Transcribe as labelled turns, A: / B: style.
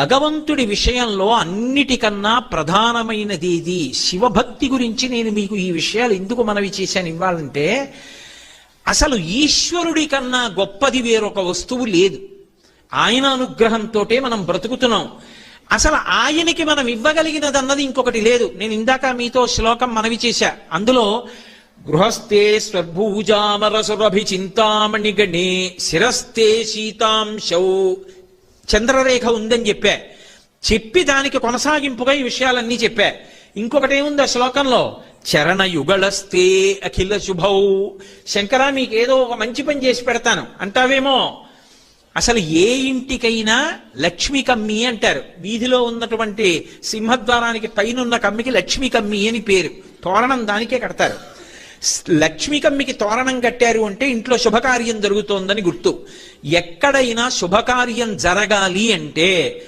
A: భగవంతుడి విషయంలో అన్నిటికన్నా ప్రధానమైనది ఇది. శివభక్తి గురించి నేను మీకు ఈ విషయాలు ఎందుకు మనవి చేశాను ఇవ్వాలంటే, అసలు ఈశ్వరుడి కన్నా గొప్పది వేరొక వస్తువు లేదు. ఆయన అనుగ్రహంతో మనం బ్రతుకుతున్నాం. అసలు ఆయనకి మనం ఇవ్వగలిగినది అన్నది ఇంకొకటి లేదు. నేను ఇందాక మీతో శ్లోకం మనవి చేశా. అందులో గృహస్థే స్వర్భూజామరసురభి చింతామణి గణే శిరస్థే శీతాంశౌ చంద్రరేఖ ఉందని చెప్పి దానికి కొనసాగింపుగా ఈ విషయాలన్నీ చెప్పా. ఇంకొకటి ఏముంది ఆ శ్లోకంలో, చరణ యుగళస్తే అఖిల శుభౌ. శంకరా మీకేదో ఒక మంచి పని చేసి పెడతాను అంటావేమో. అసలు ఏ ఇంటికైనా లక్ష్మీ కమ్మి అంటారు. వీధిలో ఉన్నటువంటి సింహద్వారానికి పైనున్న కమ్మికి లక్ష్మీ కమ్మి అని పేరు. తోరణం దానికే కడతారు. లక్ష్మీ కమ్మికి తోరణం కట్టారు అంటే ఇంట్లో శుభకార్యం జరుగుతోందని గుర్తు. ఎక్కడైనా శుభకార్యం జరగాలి అంటే